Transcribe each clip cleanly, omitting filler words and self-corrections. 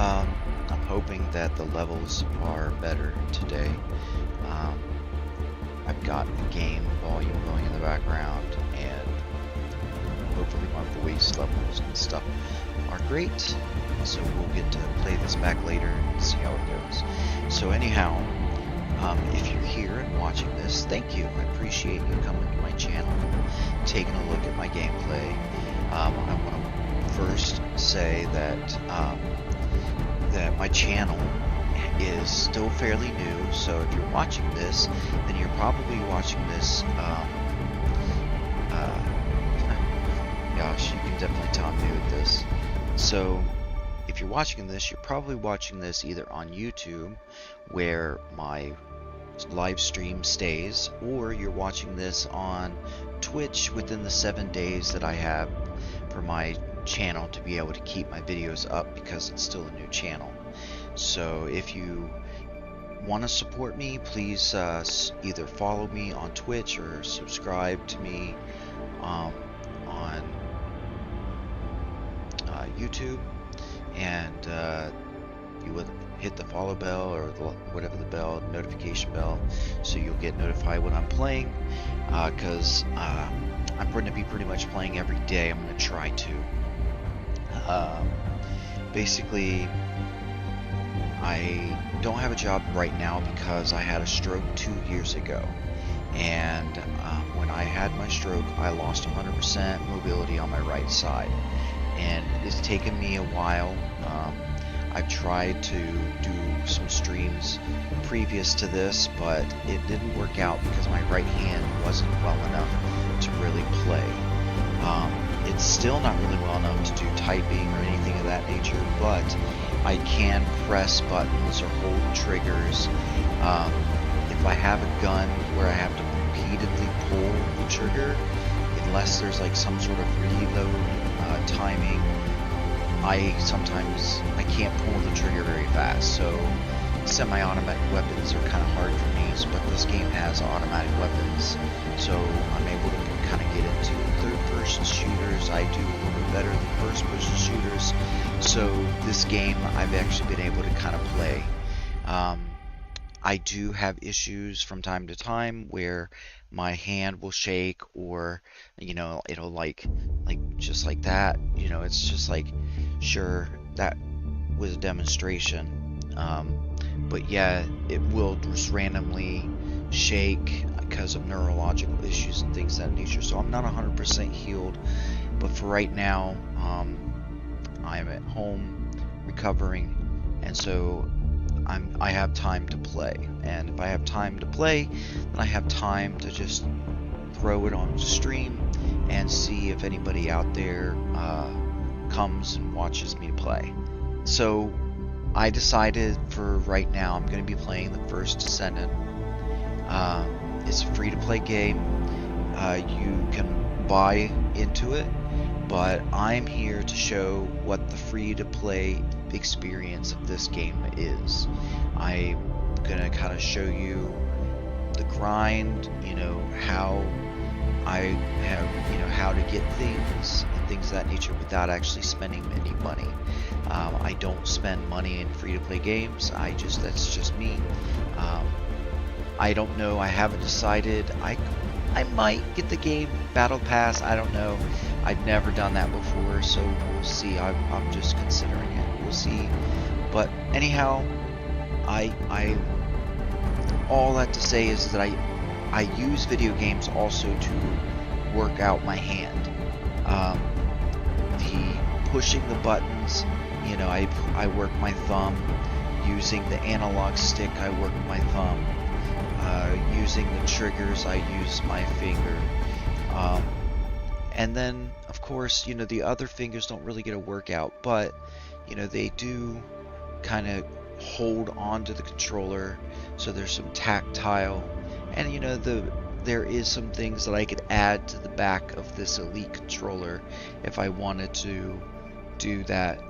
I'm hoping that the levels are better today. Um, I've got the game volume going in the background, and hopefully my voice levels and stuff are great. So we'll get to play this back later and see how it goes. So anyhow, if you're here and watching this, thank you. I appreciate you coming to my channel, taking a look at my gameplay. I want to first say that that my channel is still fairly new. So if you're watching this, then you're probably watching this. Gosh, you can definitely tell I'm new at this. So if you're watching this, you're probably watching this either on YouTube, where my live stream stays, or you're watching this on Twitch within the 7 days that I have for my channel to be able to keep my videos up, because it's still a new channel. So if you want to support me, please either follow me on Twitch or subscribe to me on YouTube, and you would hit the follow bell or whatever the bell, notification bell, so you'll get notified when I'm playing, because I'm going to be pretty much playing every day. I'm going to try to. Basically, I don't have a job right now because I had a stroke 2 years ago, and when I had my stroke, I lost 100% mobility on my right side, and it's taken me a while. I've tried to do some streams previous to this, but it didn't work out because my right hand wasn't well enough to really play. It's still not really well enough to do typing or anything of that nature, but I can press buttons or hold triggers. If I have a gun where I have to repeatedly pull the trigger, unless there's like some sort of reload timing, I can't pull the trigger very fast. So semi-automatic weapons are kind of hard for me, but this game has automatic weapons, so I'm able to kind of get into third-person shooters. I do a little bit better than first-person shooters, so this game I've actually been able to kind of play. I do have issues from time to time where my hand will shake, or it'll like just like that. It's just like, sure, that was a demonstration, but yeah, it will just randomly shake because of neurological issues and things of that nature. So I'm not 100% healed, but for right now, I'm at home recovering, and so I have time to play. And if I have time to play, then I have time to just throw it on stream and see if anybody out there comes and watches me play. So I decided for right now I'm going to be playing the First Descendant. It's a free-to-play game. You can buy into it, but I'm here to show what the free-to-play experience of this game is. I'm gonna kind of show you the grind, how I have, how to get things and things of that nature without actually spending any money. I don't spend money in free-to-play games. That's just me. I don't know. I haven't decided. I might get the game Battle Pass. I don't know. I've never done that before, so we'll see. I'm just considering it. We'll see. But anyhow, all that to say is that I use video games also to work out my hand. The pushing the buttons, I work my thumb. Using the analog stick, I work my thumb. Using the triggers, I use my finger. And then, of course, the other fingers don't really get a workout, but, they do kind of hold on to the controller, so there's some tactile, and, there is some things that I could add to the back of this Elite controller if I wanted to do that.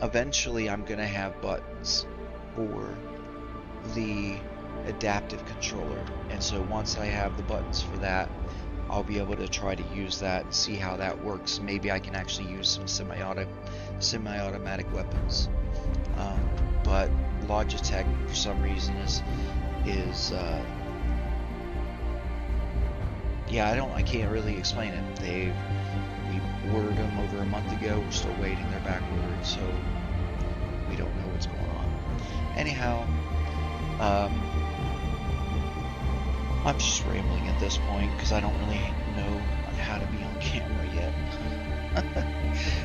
Eventually, I'm going to have buttons for the adaptive controller, and so once I have the buttons for that, I'll be able to try to use that and see how that works. Maybe I can actually use some semi-automatic weapons. But Logitech, for some reason, is yeah, I can't really explain it. We ordered them over a month ago. We're still waiting. They're back ordered, so we don't know what's going on. Anyhow, I'm just rambling at this point because I don't really know how to be on camera yet.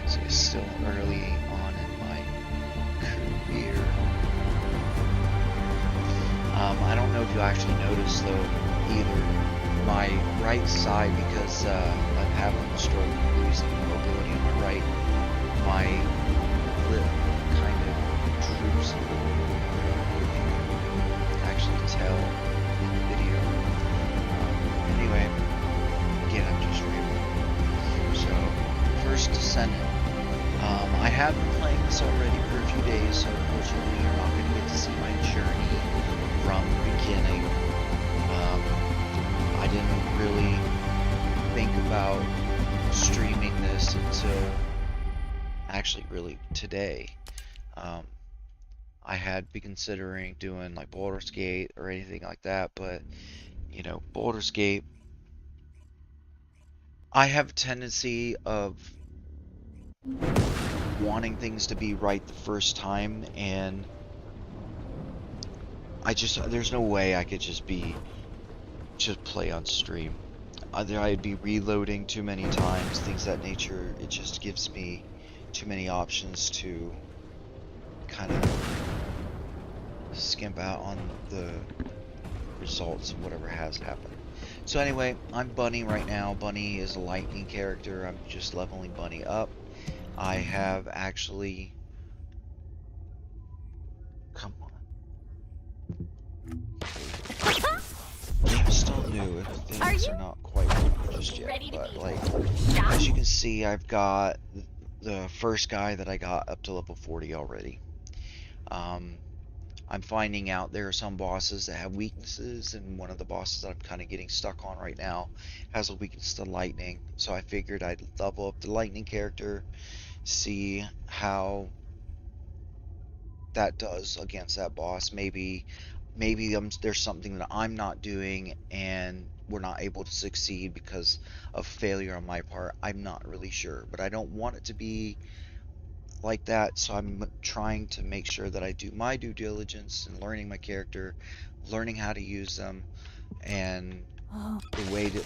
So it's still early on in my career. I don't know if you actually noticed though either. My right side, because I'm having a stroke and losing mobility on my right, my lip kind of droops a little bit. You can actually tell in the video. Anyway, again, I'm just rambling. So, First Descendant. I have been playing this already for a few days, so unfortunately you're not going to get to see my journey from the beginning. I didn't really think about streaming this until actually really today. I had been considering doing like Baldur's Gate or anything like that, but you know, Baldur's Gate, I have a tendency of wanting things to be right the first time, and there's no way I could just play on stream. Either I'd be reloading too many times, things of that nature. It just gives me too many options to kind of skimp out on the results of whatever has happened. So anyway, I'm Bunny right now. Bunny is a lightning character. I'm just leveling Bunny up. I have actually... Come on. The game is still new. Things are not quite working just yet. But like, as you can see, I've got the first guy that I got up to level 40 already. I'm finding out there are some bosses that have weaknesses, and one of the bosses that I'm kind of getting stuck on right now has a weakness to lightning. So I figured I'd level up the lightning character, see how that does against that boss. Maybe there's something that I'm not doing and we're not able to succeed because of failure on my part. I'm not really sure, but I don't want it to be like that, so I'm trying to make sure that I do my due diligence in learning my character, learning how to use them, and the way to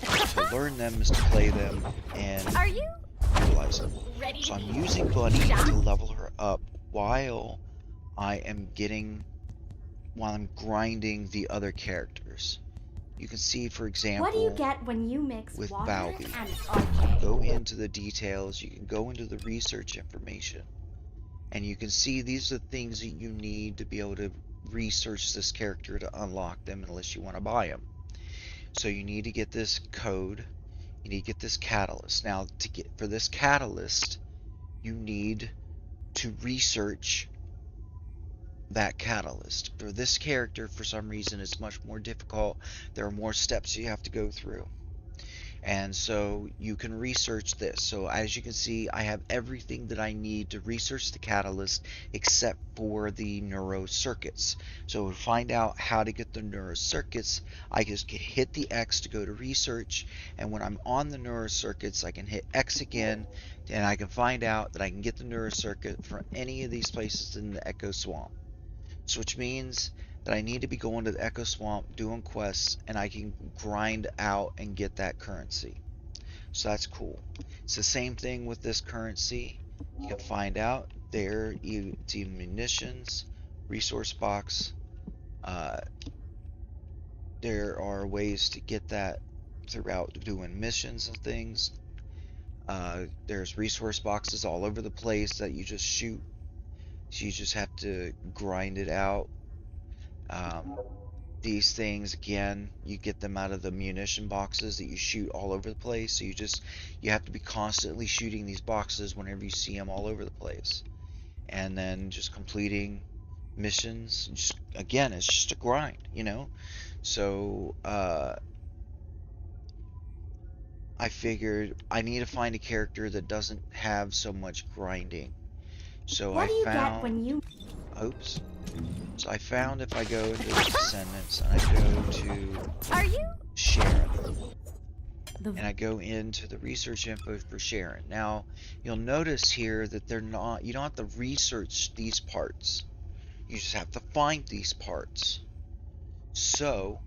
learn them is to play them and utilize them. So I'm using Bunny to level her up while I'm grinding the other characters. You can see, for example, what do you get when you mix with water Valby, and you can RK? go into the details, you can go into the research information, and you can see these are the things that you need to be able to research this character to unlock them unless you want to buy them. So you need to get this code, you need to get this catalyst. Now, for this catalyst, you need to research that catalyst. For this character, for some reason, it's much more difficult. There are more steps you have to go through. And so you can research this. So as you can see, I have everything that I need to research the catalyst except for the neurocircuits. So to find out how to get the neurocircuits, I just hit the X to go to research, and when I'm on the neurocircuits, I can hit X again, and I can find out that I can get the neurocircuit from any of these places in the Echo Swamp. So which means that I need to be going to the Echo Swamp, doing quests, and I can grind out and get that currency. So that's cool. It's the same thing with this currency. You can find out there, it's munitions, resource box. There are ways to get that throughout doing missions and things. There's resource boxes all over the place that you just shoot. So you just have to grind it out. These things, again, you get them out of the munition boxes that you shoot all over the place. So you have to be constantly shooting these boxes whenever you see them all over the place. And then just completing missions. Again, it's just a grind, you know? So, I figured I need to find a character that doesn't have so much grinding. So What I do you get found, when you... oops. So I found if I go into the Descendants and I go to Are you? Sharon, The... and I go into the research info for Sharon. Now, you'll notice here that they're not, you don't have to research these parts. You just have to find these parts. So,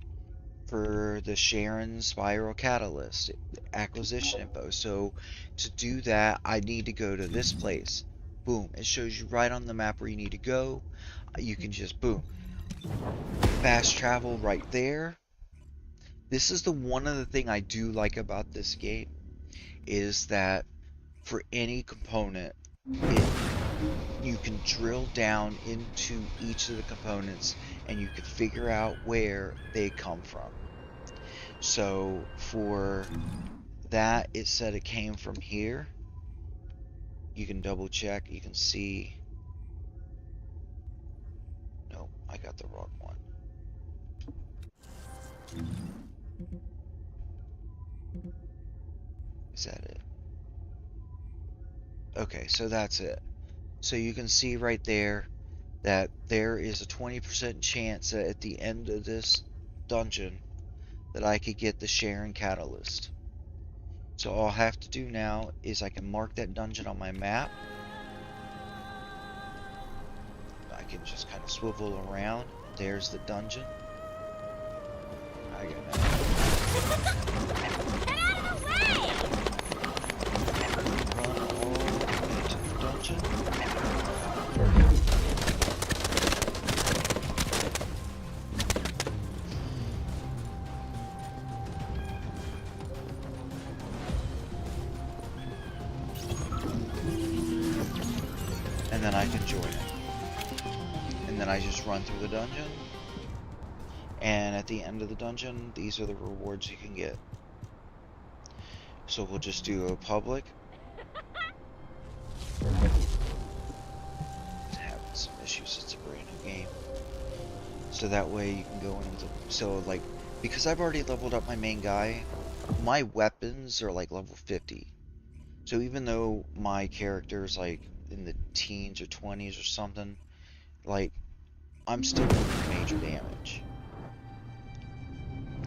for the Sharon Spiral Catalyst acquisition info, so to do that, I need to go to this place. Boom, it shows you right on the map where you need to go. You can just, boom, fast travel right there. This is the one other thing I do like about this game, is that for any component, you can drill down into each of the components and you can figure out where they come from. So for that, it said it came from here. You can double check, you can see. No, I got the wrong one. Is that it? Okay, so that's it. So you can see right there that there is a 20% chance that at the end of this dungeon that I could get the Sharon Catalyst. So all I have to do now is I can mark that dungeon on my map. I can just kind of swivel around. There's the dungeon. I got that. Get out of the way! Run all the way to the dungeon. And then I can join it. And then I just run through the dungeon. And at the end of the dungeon, these are the rewards you can get. So we'll just do a public. It's having some issues, it's a brand new game. So that way you can go in with a, so like, because I've already leveled up my main guy, my weapons are like level 50. So even though my character is like in the teens or 20s or something, like, I'm still doing major damage.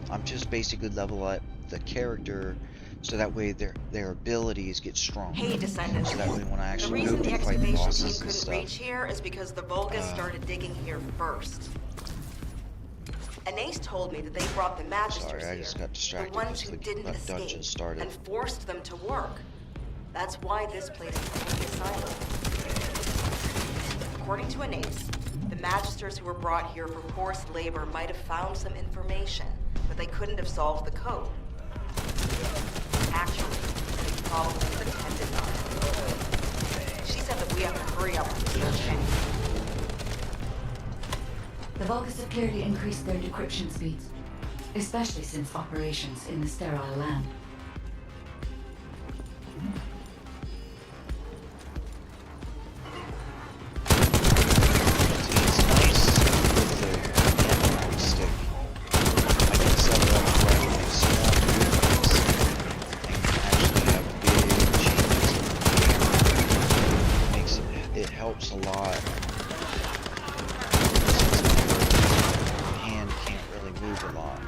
I'm just basically level up the character so that way their abilities get stronger. Hey, Descendant. So that way when I The actually reason go the to fight the excavation team bosses and couldn't stuff. reach here is because the Vulgus started digging here first. Anais told me that they brought the Magisters Sorry, I just here, got distracted the ones because who the didn't dungeon escape, started. and forced them to work. That's why this place is called the Asylum. According to Anais, the Magisters who were brought here for forced labor might have found some information, but they couldn't have solved the code. Actually, they probably pretended not to. She said that we have to hurry up with the search anyway. The Vulgus have clearly increased their decryption speeds, especially since operations in the sterile land. It's nice with the analog stick. I can set it up where I can make small movements and actually have big changes in the camera. It helps a lot. My hand can't really move a lot.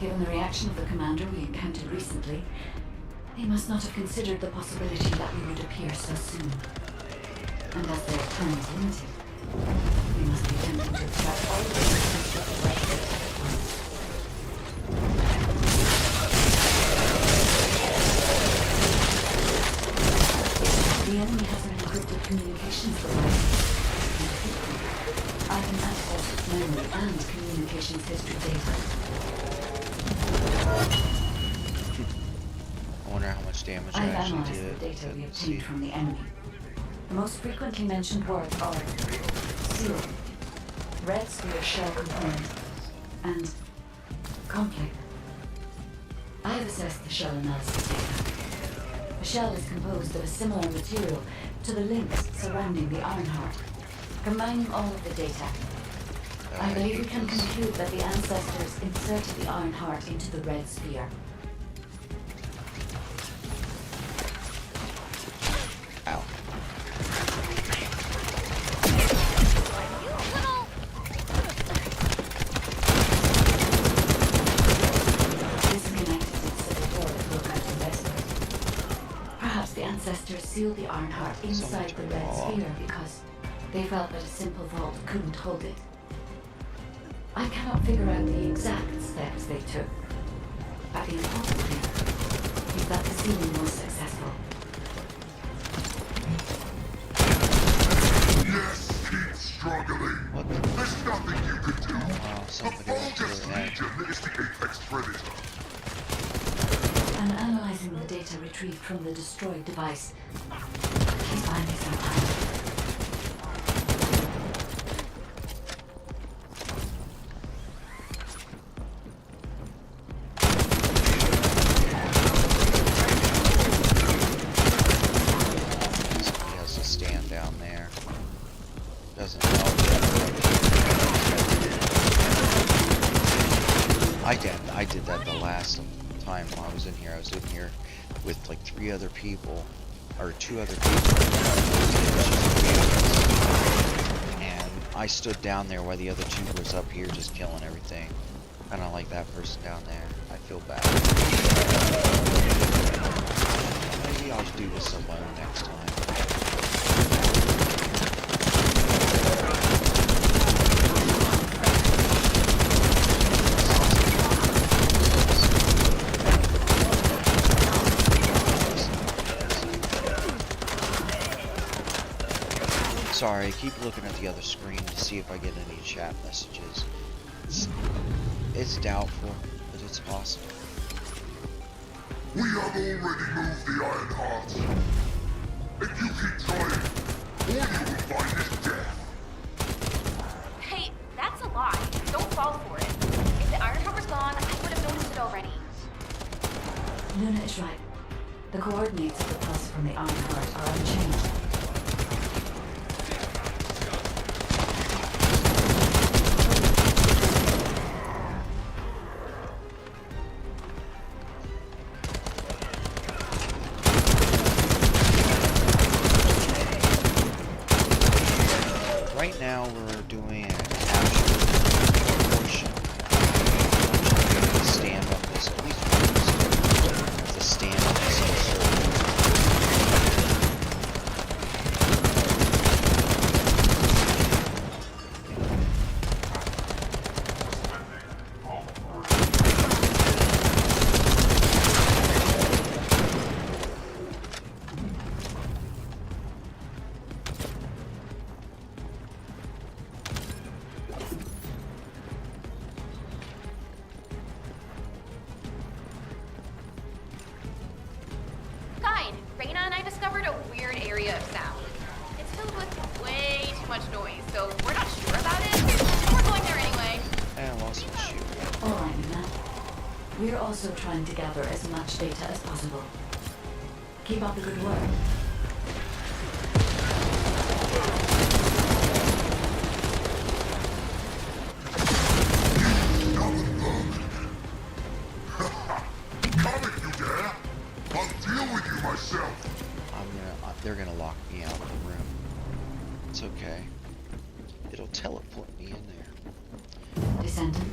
Given the reaction of the commander we encountered recently, they must not have considered the possibility that we would appear so soon. And as their time is limited, we must be attempting to extract all the potential of the right at once. The enemy has an encrypted communications device. I can access memory and communications history data. I wonder how much damage I I've actually analyzed did. the data we Let's obtained see. from the enemy. The most frequently mentioned words are seal, red sphere shell component, and conflict. I have assessed the shell analysis data. The shell is composed of a similar material to the links surrounding the Ironheart. Combining all of the data, I believe we can conclude that the ancestors inserted the Iron Heart into the red sphere. Ow. Disconnected its door that will cut investment. Perhaps the ancestors sealed the Iron Heart inside the red sphere because they felt that a simple vault couldn't hold it. I cannot figure out the exact steps they took, but the important thing is that the sealing was successful. Yes, keep struggling. What? There's nothing you can do. Oh, The somebody went to Vulgus the end. Legion is the apex predator. I'm analyzing the data retrieved from the destroyed device. Please find me some time. He has to stand down there. Doesn't help. I did that the last time I was in here. I was in here with like 3 other people, or 2 other people, and I stood down there while the other 2 was up here just killing everything. Kind of like that person down there. I feel bad. Maybe I'll do this alone next time. Sorry, I keep looking at the other screen to see if I get any chat messages. It's doubtful, but it's possible. We have already moved the Iron Heart. If you keep trying, all you will find is death. Hey, that's a lie. Don't fall for it. If the Iron Heart was gone, I would have noticed it already. Luna is right. The coordinates of the pulse from the Iron Heart are unchanged. Right now we're doing a capture portion. To stand on this, at least one to stand on this circle. Fine. Reyna and I discovered a weird area of sound. It's filled with way too much noise, so we're not sure about it. We're going there anyway. And I lost my shoe. All right, Luna. We're also trying to gather as much data as possible. Keep up the good work. Come if you dare. I'll deal with you myself. They're gonna lock me out of the room. It's okay. It'll teleport me in there. Descendant,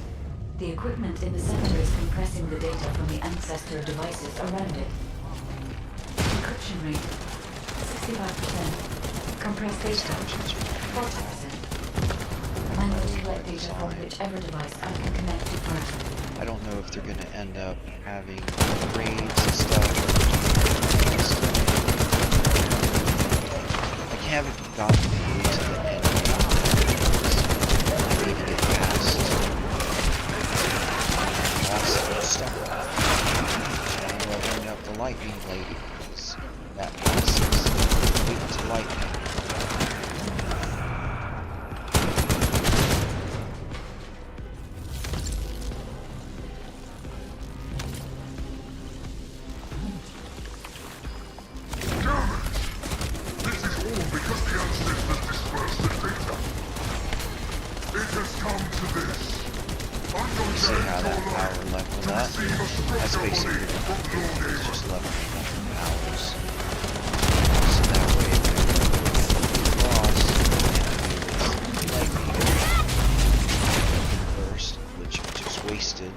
the equipment in the center is compressing the data from the ancestor devices around it. Encryption rate, 65%. Compressed data, 40%. I'm going to collect data from whichever device I can connect to first. I don't know if they're gonna end up having raids and stuff. I haven't gotten to the end yet. I need to get past stuff. And we'll bring up the lightning lady. That passes. Leave it to lightning. Damn it! This is all because the ancestors dispersed the data. It has come That's basically what I'm doing, is just leveling up the powers. So that way, if I get lost, and I do this lightning burst, which I just wasted.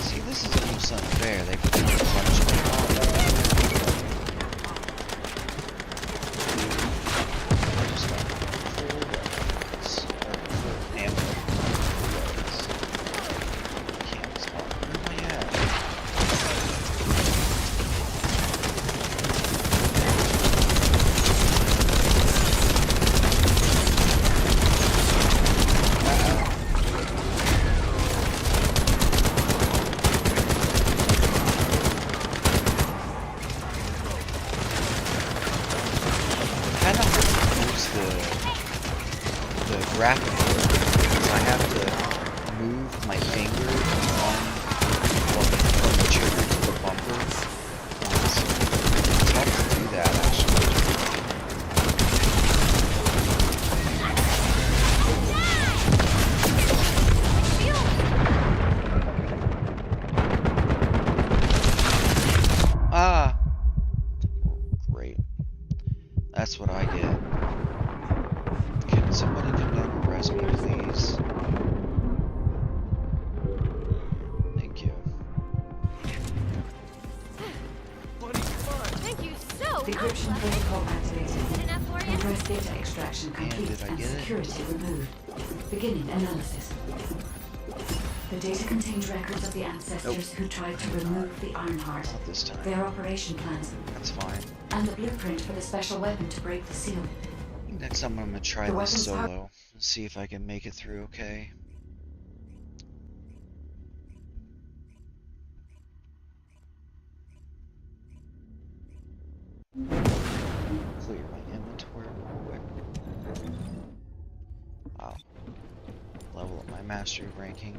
See, this is almost unfair. They put a bunch of graphic because I have to move my finger from the trigger to the bumper. It's tough to do that actually. Ah! Great. That's what I get. Can somebody come down and arrest me, please? Thank you. Thank you so much. Decryption protocol activated. Is it enough for you? Compressed data extraction complete did I and get it? security removed. Beginning analysis. The data contains records of the ancestors who tried to remove the Ironheart, Not this time. their operation plans, That's fine. and the blueprint for the special weapon to break the seal. Next time I'm gonna try The this weapons are- solo and see if I can make it through okay. Clear my inventory real quick. Wow. Level up my mastery ranking.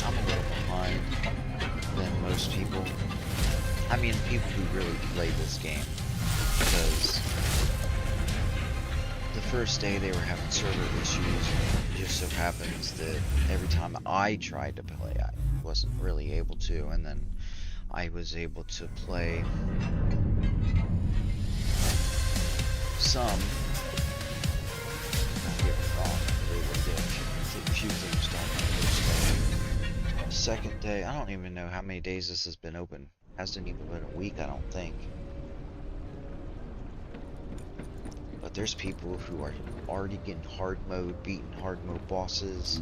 I'm a little behind than most people. I mean, people who really play this game. Because the first day they were having server issues. It just so happens that every time I tried to play, I wasn't really able to. And then I was able to play some. Don't get me wrong, I really did. A few things don't understand. Second day, I don't even know how many days this has been open. Hasn't even been a week, I don't think. But there's people who are already getting hard mode, beating hard mode bosses.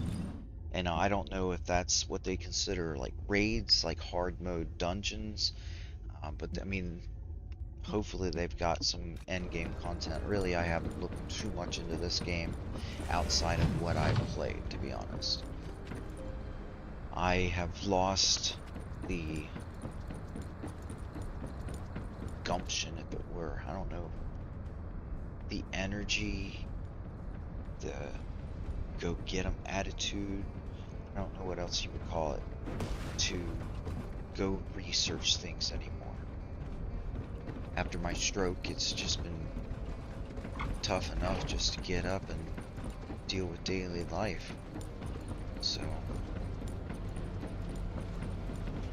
And I don't know if that's what they consider like raids, like hard mode dungeons. But I mean, hopefully they've got some end game content. Really, I haven't looked too much into this game outside of what I've played, to be honest. I have lost the gumption, if it were. I don't know. The energy, the go get 'em attitude. I don't know what else you would call it. To go research things anymore. After my stroke, it's just been tough enough just to get up and deal with daily life. So,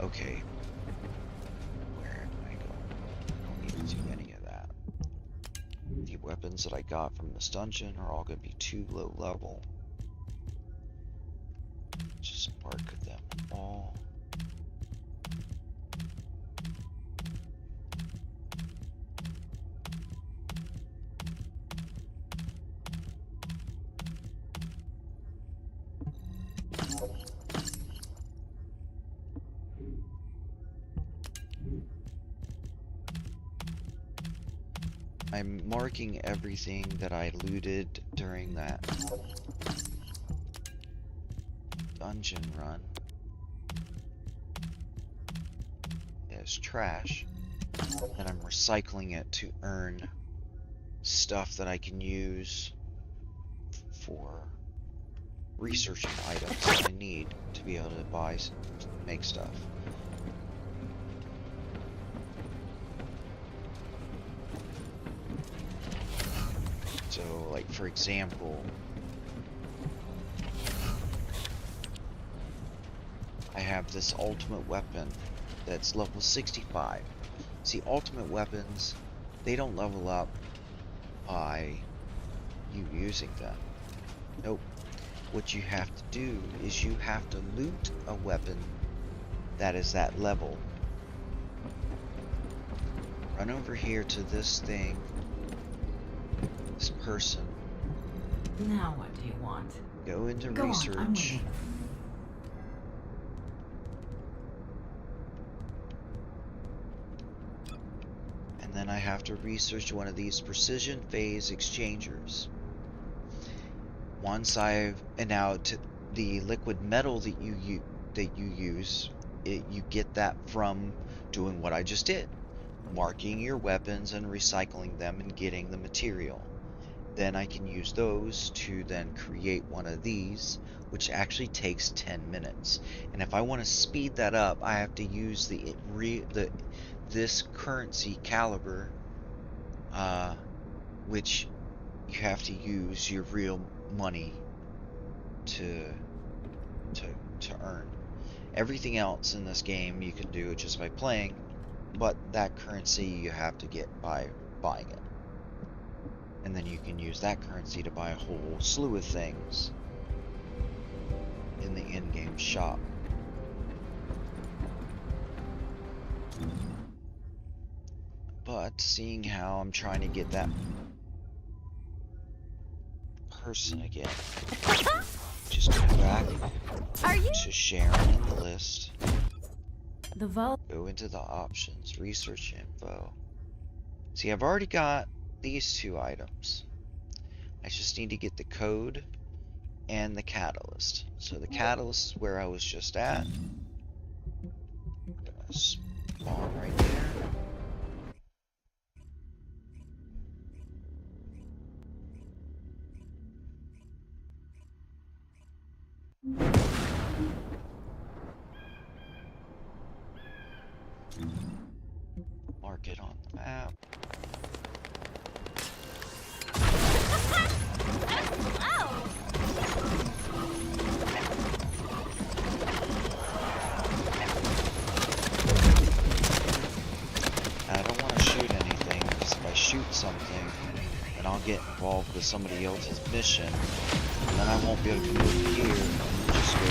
okay, where do I go? I don't need to do any of that. The weapons that I got from this dungeon are all going to be too low level. Just mark them all. I'm marking everything that I looted during that dungeon run as trash, and I'm recycling it to earn stuff that I can use for researching items that I need to be able to buy, make stuff. So, like, for example, I have this ultimate weapon that's level 65. See, ultimate weapons, they don't level up by you using them. Nope. What you have to do is you have to loot a weapon that is that level. Run over here to this thing, this person. Now what do you want? Go into Go research. on, I'm waiting. And then I have to research one of these precision phase exchangers. Once I've the liquid metal that you use, you get that from doing what I just did, marking your weapons and recycling them and getting the material. Then I can use those to then create one of these, which actually takes 10 minutes. And if I want to speed that up, I have to use this currency caliber, which you have to use your real money to earn. Everything else in this game you can do just by playing, but that currency you have to get by buying it. And then you can use that currency to buy a whole slew of things in the in-game shop. But seeing how I'm trying to get that person again, just go back to sharing in the list. Go into the options, research info. See, I've already got these two items. I just need to get the code and the catalyst. So the catalyst is where I was just at. I'm gonna spawn right there. Mark it on the map. I don't want to shoot anything, because if I shoot something, then I'll get involved with somebody else's mission, and then I won't be able to move here and just go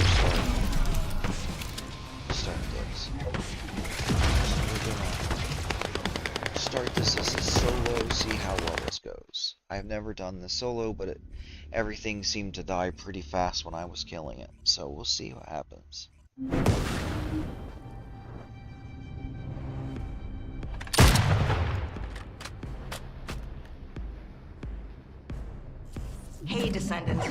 start this. So we're gonna start this as a solo, see how well this goes. I've never done this solo, but everything seemed to die pretty fast when I was killing it, so we'll see what happens. Hey, Descendant.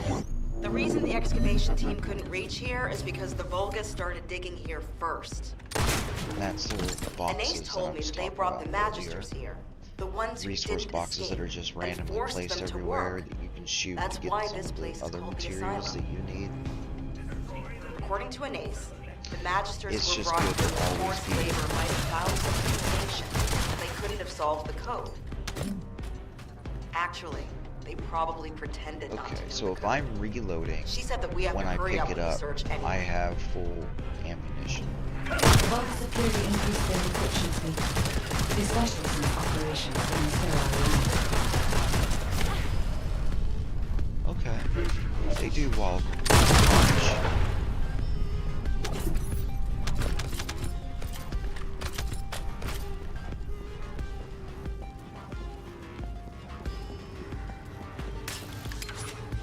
The reason the excavation team couldn't reach here is because the Vulgus started digging here first. And that's the boxes Anais told me that they brought the Magisters here. The ones who resource didn't boxes escape, that are just and randomly forced placed them to everywhere work. that you can shoot That's to get why some this of place the is other called the materials Asylum. that you need. According to Anais, the Magisters It's were just brought good here to for always forced be- labor might have found some information, but they couldn't have solved the code. Actually, they probably pretended not to Okay, know so the if code. I'm reloading, She said that we have when to I hurry pick up it with the up, search anyway. I have full ammunition. Vulgus have clearly increased their encryption speed. Especially since operations in sterile. Okay, they do walk.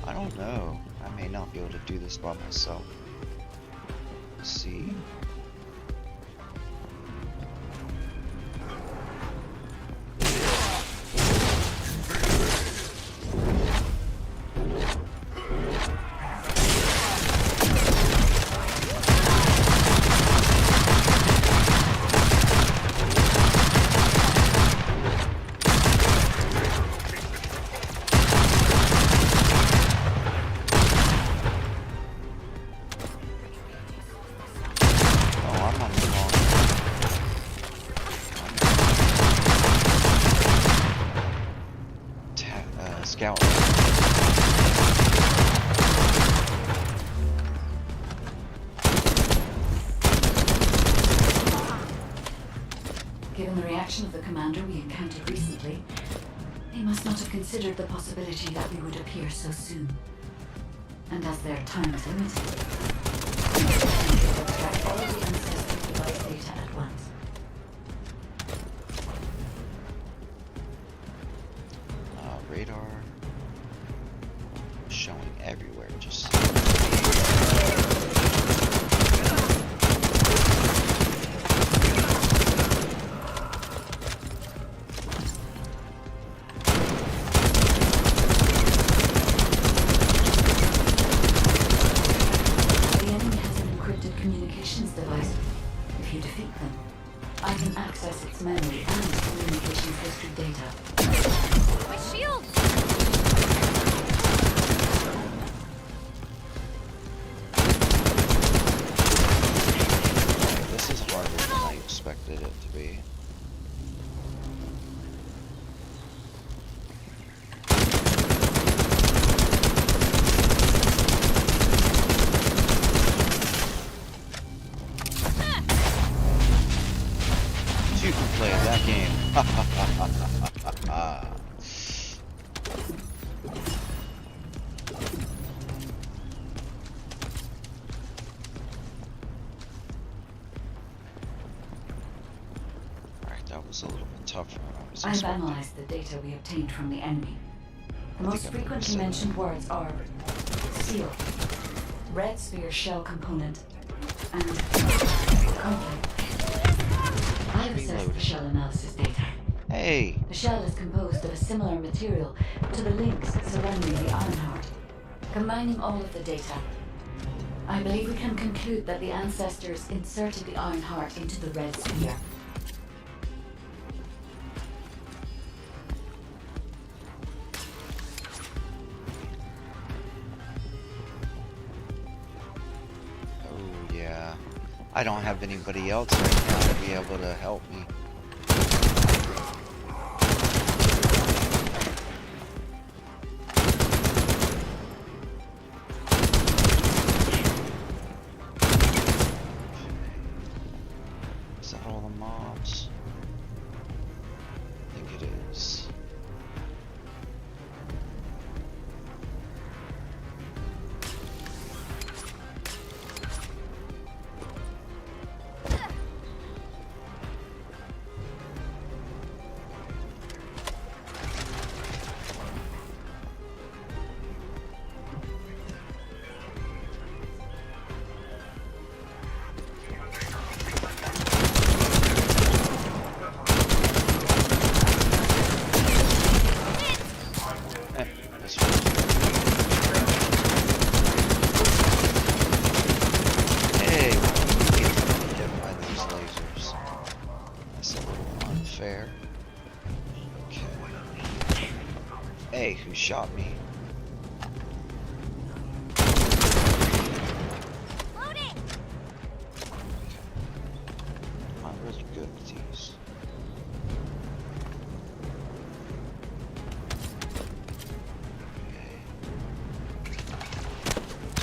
I don't know. I may not be able to do this by myself. Let's see. Given the reaction of the commander we encountered recently, they must not have considered the possibility that we would appear so soon. And as their time is limited, they will extract all the ancestral device data at once. Radar showing everywhere. Just device. If you defeat them, I can access its memory and communications history data. My shield! this is harder than I expected it to be. You can play that game. Alright, that was a little bit tougher than I was I've expecting. analyzed the data we obtained from the enemy. The most I've never frequently said that. mentioned words are seal, red sphere shell component, and conflict. I've assessed the Reloading. shell analysis data. Hey! The shell is composed of a similar material to the links surrounding the Ironheart. Combining all of the data, I believe we can conclude that the ancestors inserted the Ironheart into the red sphere. Oh yeah. I don't have anybody else right now to be able to help me. Is that all the mobs? I think it is. This one. Hey, why do you get hit by these lasers? That's a little unfair. Okay. Hey, who shot me? Loading! I'm really good with these.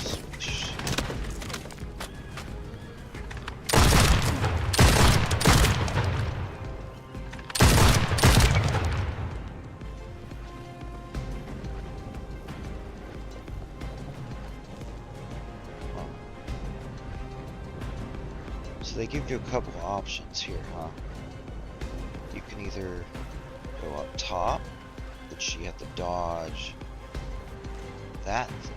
Switch. Huh. So they give you a couple options here, huh? You can either go up top, which you have to dodge that thing.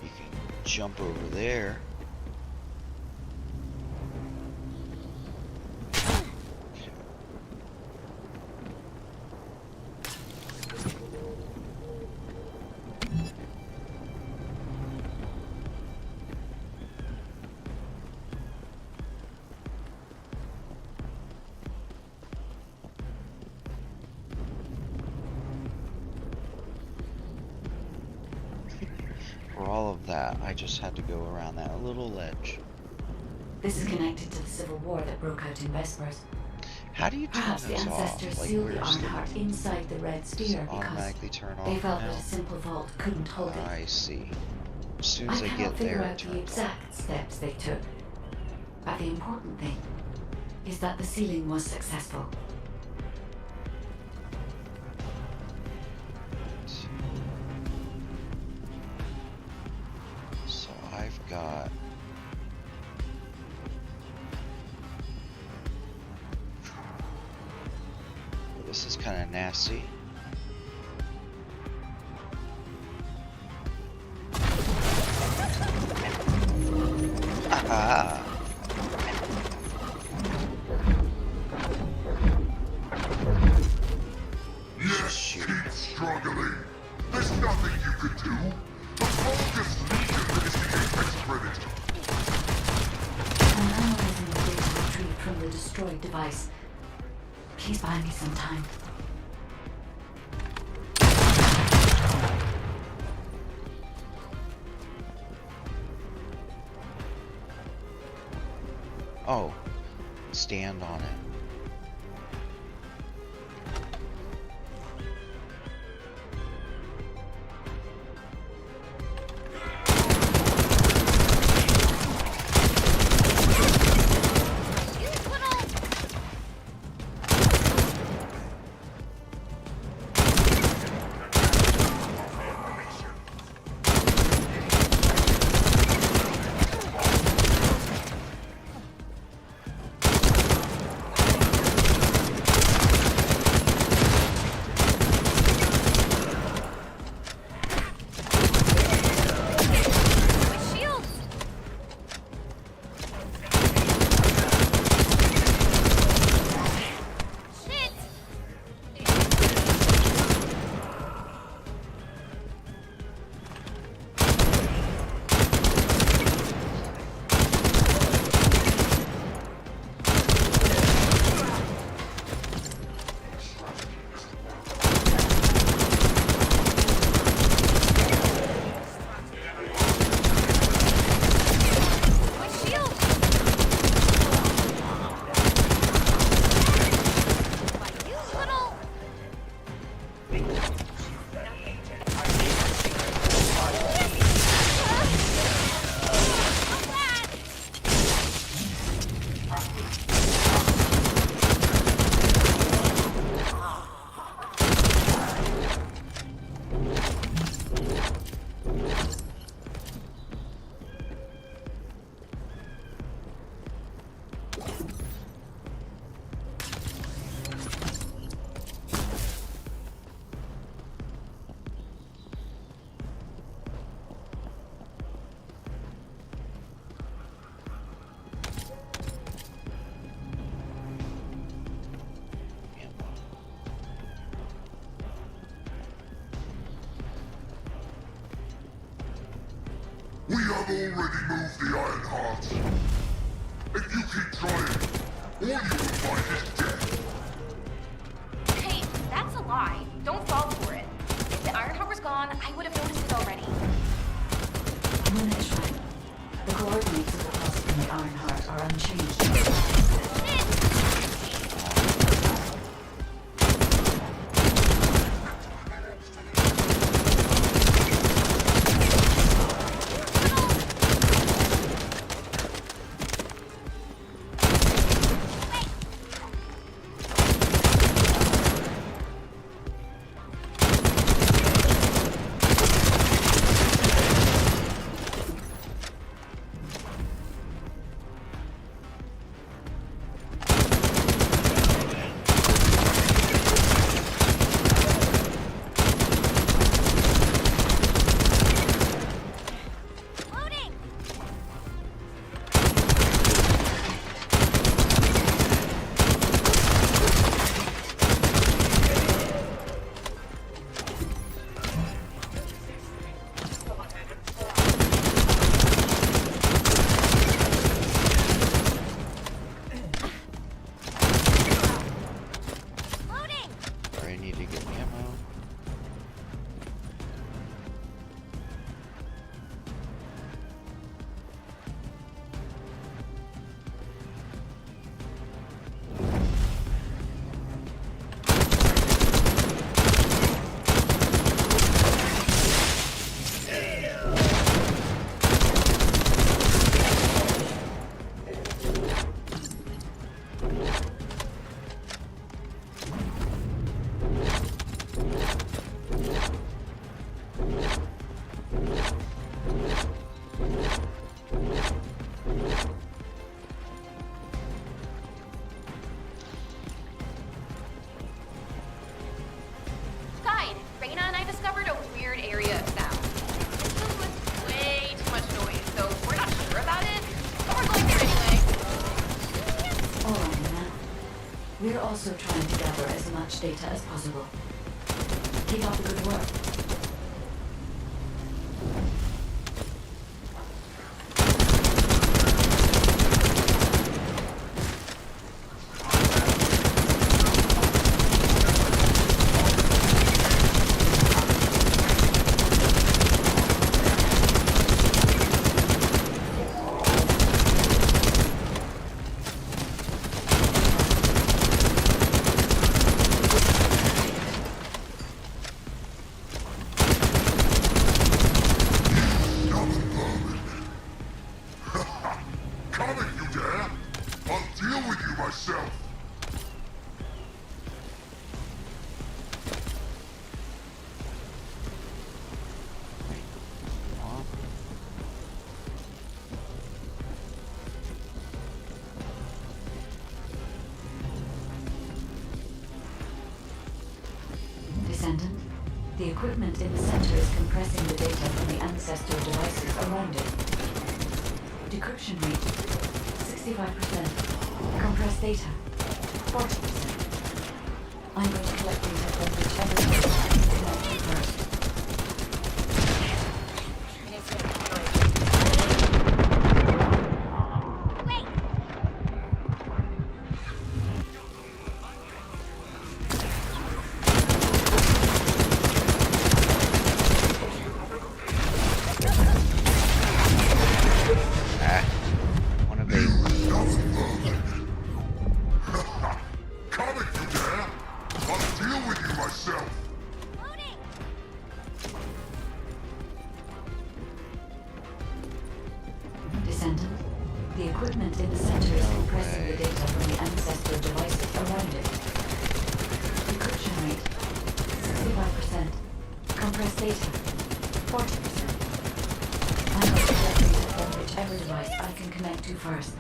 You can jump over there. Okay. For all of that, I just had to go around that little ledge. This is connected to the civil war that broke out in Vespers. How do you turn Perhaps the this off? ancestors Like, sealed the where's the... Ironheart inside the red Does sphere it because automatically turn they off felt now? that a simple vault couldn't hold it. I see. As soon I as I cannot get figure there, out it the turns off. exact steps they took. But the important thing is that the sealing was successful. So I've got... This is kind of nasty. Ah. Yes, keep struggling. There's nothing you could do. The focus Legion is the apex predator. I'm analyzing the data retrieved from the destroyed device. Please buy me some time. Oh, stand on it. We have already moved the Iron Heart. If you keep trying, all you will find is death. Hey, that's a lie. Don't fall for it. If the Iron Harbor's gone, I would have noticed it already. Luna is right. The coordinates of the pulse from the Iron Heart are unchanged. We're also trying to gather as much data as possible. Keep up the good work. Come if you dare! I'll deal with you myself! Descendant, the equipment in the center is compressing the data from the ancestor devices around it. Decryption rate, 65%. Compressed data, 40%. I'm going to collect data from whichever device I can connect to first. One of eight. Come if you dare! I'll deal with you myself! Descendant, the equipment in the center is compressing the data from the ancestor devices around it. Decryption rate, 65%. Compressed data, 40%. I'm going to collect data from whichever device I can connect to first.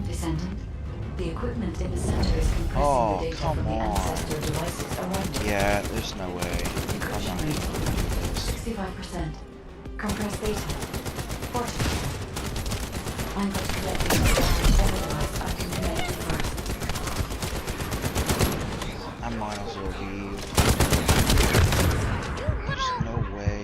Descendant, the equipment in the center is compressing Oh, the data come from the on. ancestor devices around it. Yeah, there's no way. Encryption rate, 65%. Compressed data, 40%. I'm going to collect data from whichever device I can connect to first. I might as well leave. There's no way.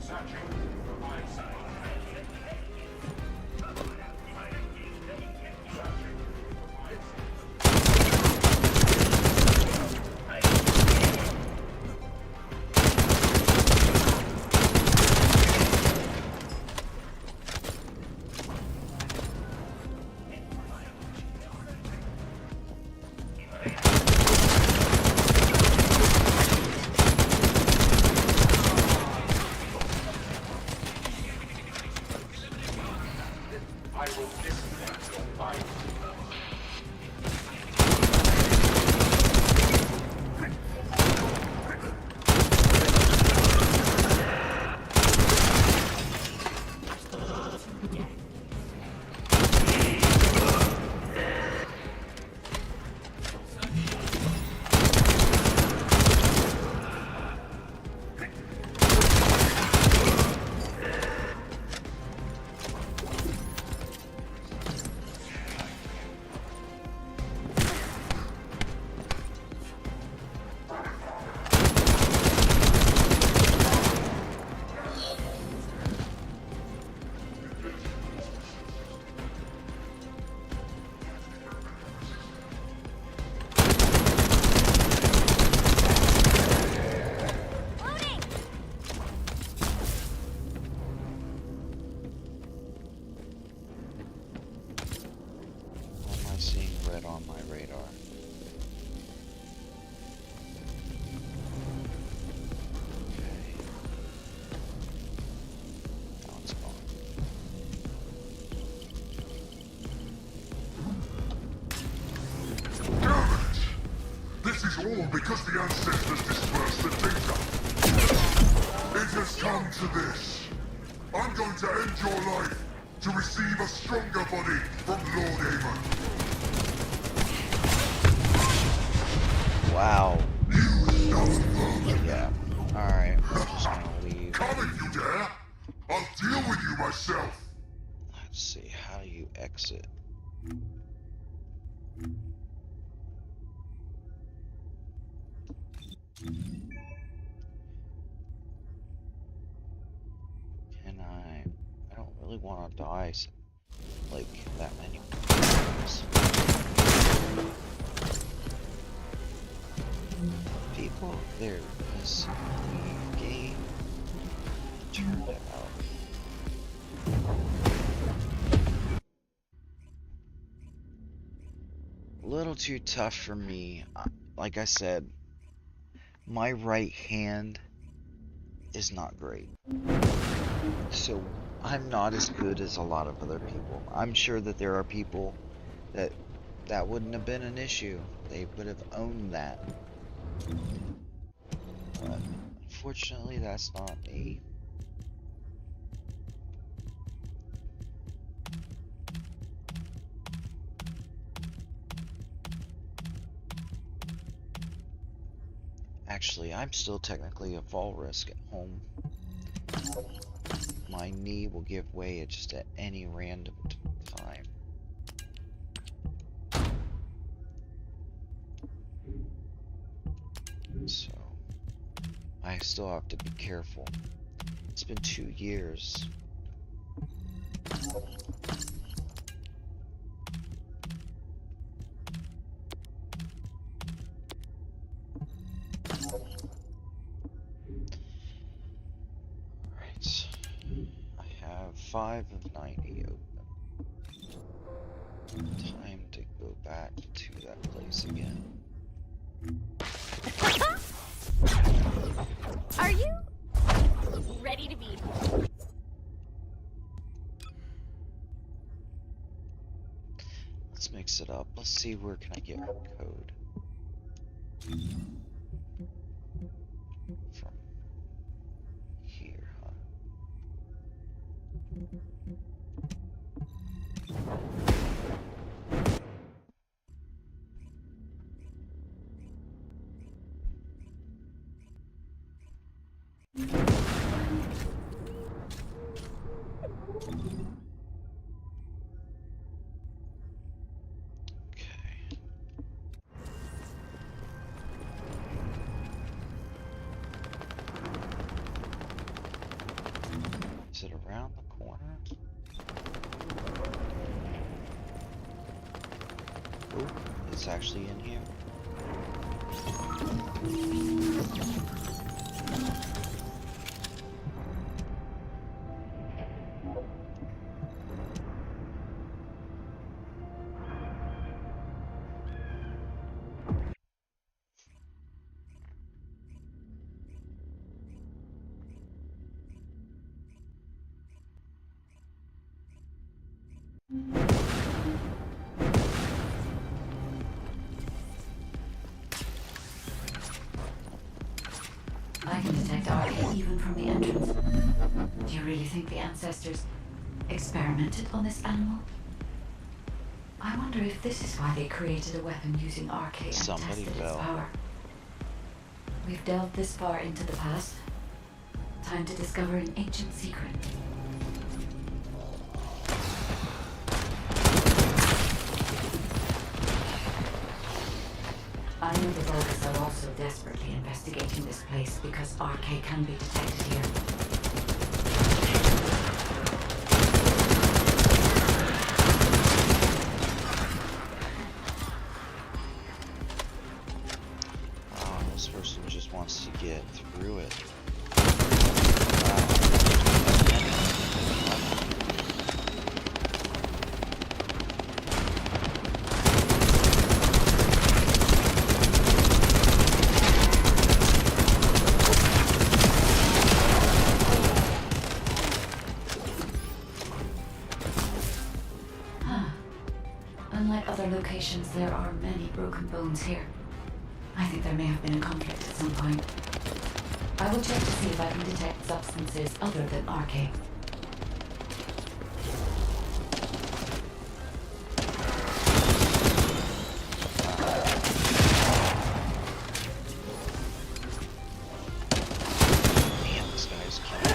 Searching. because the ancestors dispersed the data. It has come to this. I'm going to end your life to receive a stronger body from Lord Amon. Wow. You stubborn vermin. Yeah. Alright, I'm just gonna leave. Come if you dare. I'll deal with you myself. Let's see, how do you exit? Can I don't really want to die like that many times. People, there is the game turned it out. A little too tough for me. Like I said, my right hand is not great. So I'm not as good as a lot of other people. I'm sure that there are people that wouldn't have been an issue. They would have owned that. But unfortunately, that's not me. Actually, I'm still technically a fall risk at home. My knee will give way at just at any random time. So, I still have to be careful. It's been 2 years. Alright. I have 5 of 90 open. Time to go back to that place again. Are you ready to be? Let's mix it up. Let's see, where can I get her code? From here, huh? Okay. Is it around the corner? Oh, it's actually in here. I can detect RK even from the entrance. Do you really think the ancestors experimented on this animal? I wonder if this is why they created a weapon using RK and Somebody tested fell. its power. We've delved this far into the past. Time to discover an ancient secret. I know the Vulgus are also desperately investigating this place because RK can be detected here. Oh, this person just wants to get through it. Unlike other locations, there are many broken bones here. I think there may have been a conflict at some point. I will check to see if I can detect substances other than arcane. Man, this guy is killing me.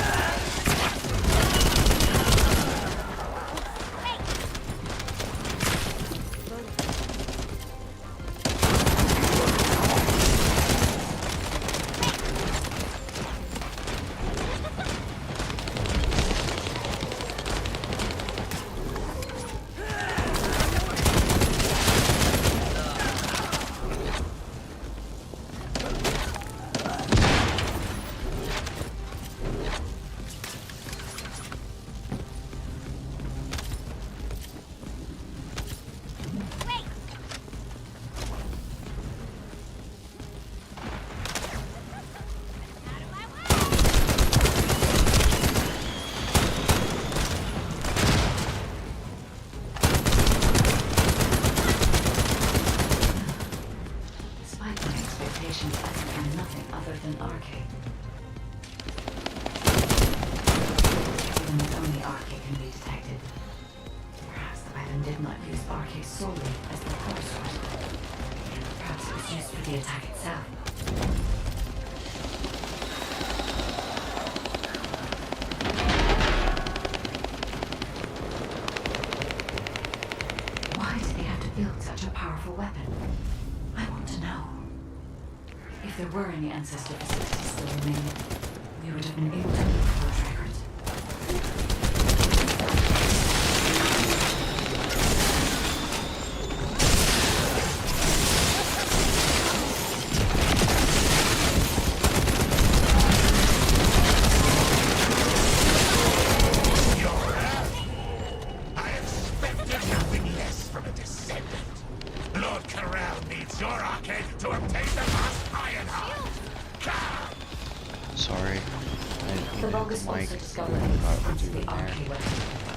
Despite my expectations, I found nothing other than arcane. Even if only arcane can be detected. Perhaps the weapon did not use arcane solely as the power source. Perhaps it was used for the attack itself. Why did they have to build such a powerful weapon? I want to know. If there were any ancestor facilities still remaining, we would have been able to look for those records. I expected nothing less from a descendant. Lord Corral needs your arcade to obtain the last Ironheart. Come! Sorry. The Vulgus also discovered access to the arcade weapon.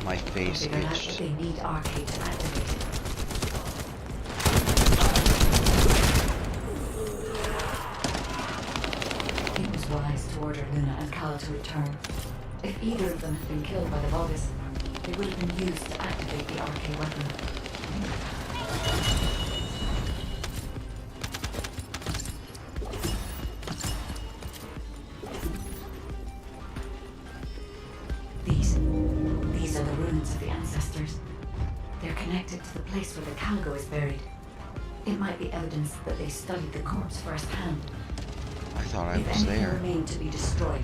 My face Figured out that itched. they need arcade to activate it. It was wise to order Luna and Cal to return. If either of them had been killed by the Vulgus, they would have been used to activate the arcade weapon. These are the ruins of the ancestors. They're connected to the place where the Calgo is buried. It might be evidence that they studied the corpse firsthand. I thought I If was anything there. remained to be destroyed,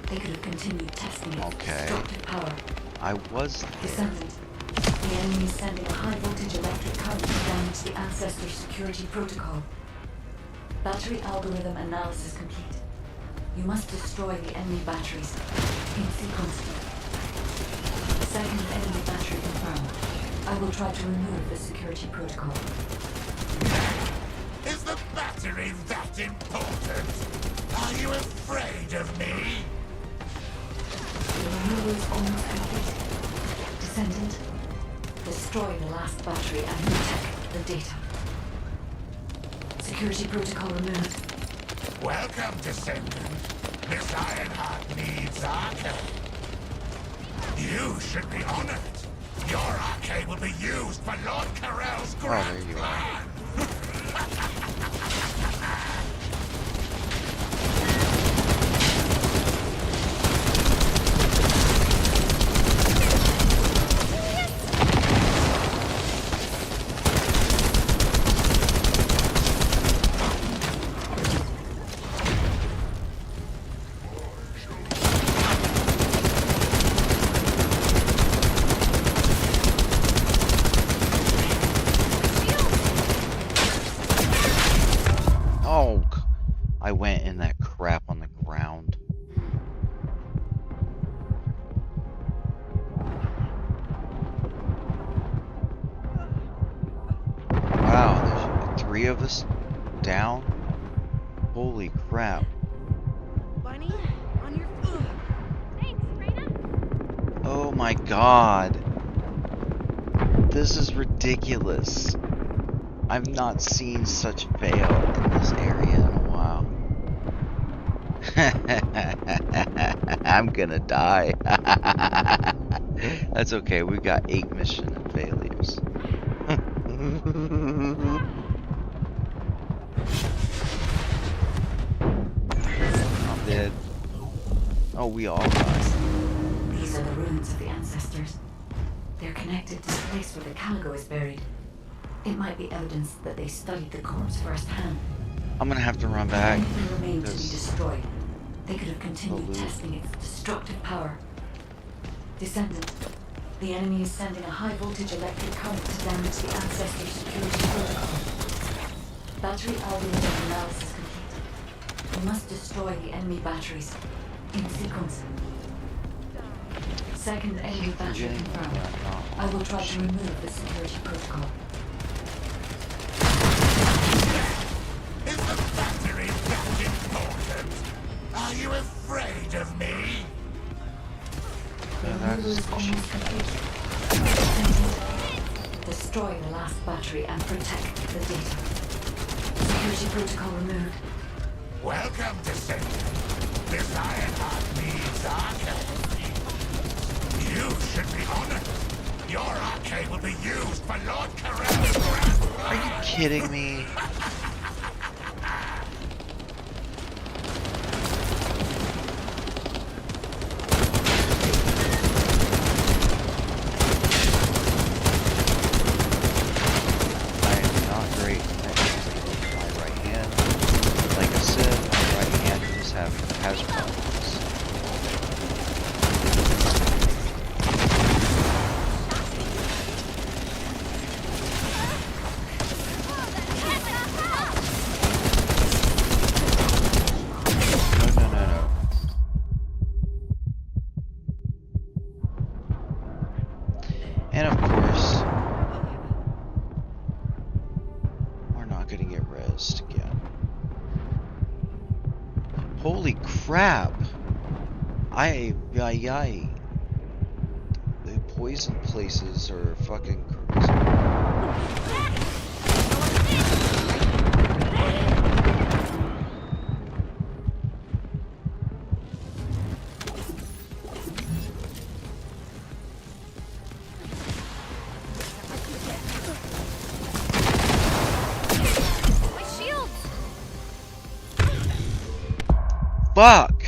they could have continued testing its Okay. destructive power. I was there. Descendant, the enemy is sending a high-voltage electric current to damage the Ancestor security protocol. Battery algorithm analysis complete. You must destroy the enemy batteries in sequence. Second enemy battery confirmed. I will try to remove the security protocol. Is the battery that important? Are you afraid of me? The removal is almost complete. Descendant, destroy the last battery and protect the data. Security protocol removed. Welcome, Descendant. This Ironheart needs arcade. You should be honored. Your arcade will be used for Lord Corell's grand there you are. plan. Oh, I went in that crap on the ground. Wow, there's 3 of us down. Holy crap. Bunny, on your feet. Thanks, Reyna. Oh my god. This is ridiculous. I've not seen such veil in this area in a while. I'm gonna die. That's okay, we got 8 mission failures. I'm dead. Oh, we all died. These are the ruins of the ancestors. They're connected to the place where the Caligo is buried. It might be evidence that they studied the corpse firsthand. I'm gonna have to run back. If anything remained to be because- destroyed, they could have continued Loot. testing its destructive power. Descendant, the enemy is sending a high-voltage electric current to damage the ancestor security protocol. Battery algorithm analysis complete. We must destroy the enemy batteries in sequence. Second enemy battery Forgetting confirmed. that I'm not I will on try to shit. remove the security protocol. Is the battery that important? Are you afraid of me? The Yeah, removal that's is almost complete. Destroy the last battery and protect the data. Security protocol removed. Welcome, Descendant. This Ironheart needs arcade. You should be honored. Your arcade will be used for Lord Carell's grand Are you kidding me? I am not great at using my right hand. Like I said, my right hand has problems. No, no, no, no. And of course, we're not gonna get rezzed again. Holy crap! The poison places are fucking crazy. My shield! Fuck!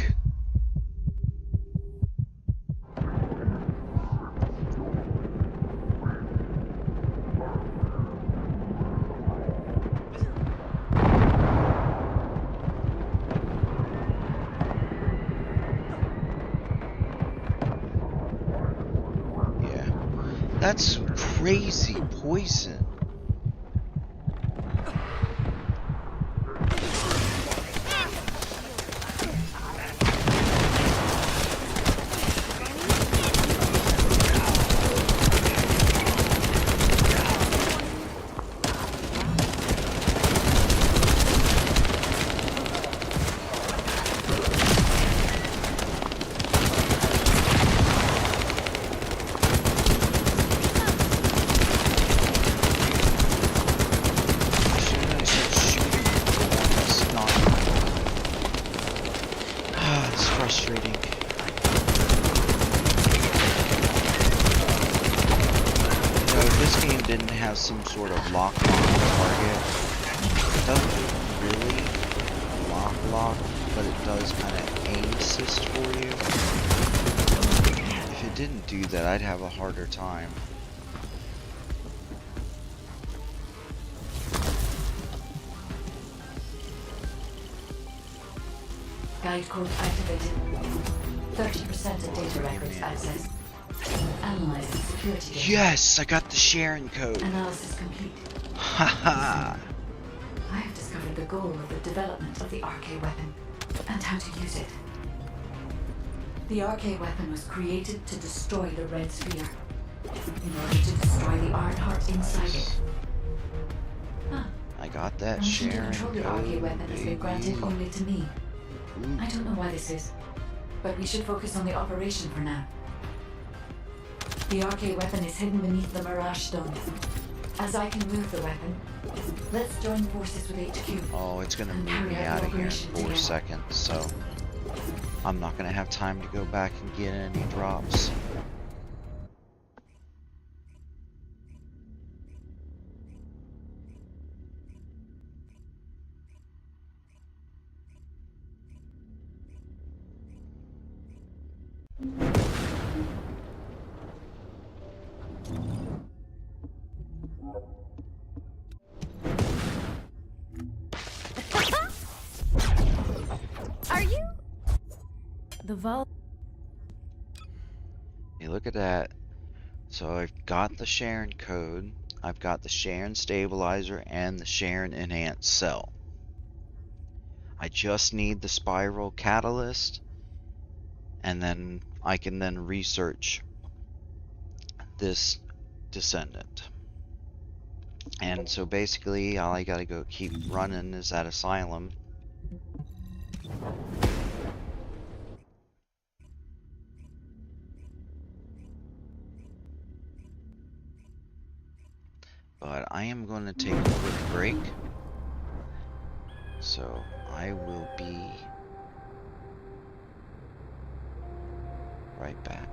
Yeah. That's crazy poison. Shouldn't I start shooting the one that's not? Ah, it's frustrating. You know, if this game didn't have some sort of lock on the target, it doesn't really lock, but it does kind of aim assist for you. If it didn't do that, I'd have a harder time. Guide code activated. 30% of data records accessed. Analyzing security data. Yes, I got the sharing code. Analysis complete. Haha. I have discovered the goal of the development of the RK weapon and how to use it. The RK weapon was created to destroy the red sphere in order to destroy the Ironheart inside it. Ah, I got that permission to sharing control the code. RK weapon has been granted baby. only to me. Ooh. I don't know why this is, but we should focus on the operation for now. The RK weapon is hidden beneath the Mirage Stone. As I can move the weapon, let's join forces with HQ. Oh, it's gonna and move me carry out the of here in operation 4 together. seconds, so I'm not gonna have time to go back and get any drops. Are you? The vault. Hey, look at that. So I've got the Sharon code, I've got the Sharon stabilizer, and the Sharon enhanced cell. I just need the spiral catalyst, and then I can then research this descendant. And so basically all I gotta go keep running is that asylum. But I am going to take a quick break. So I will be right back.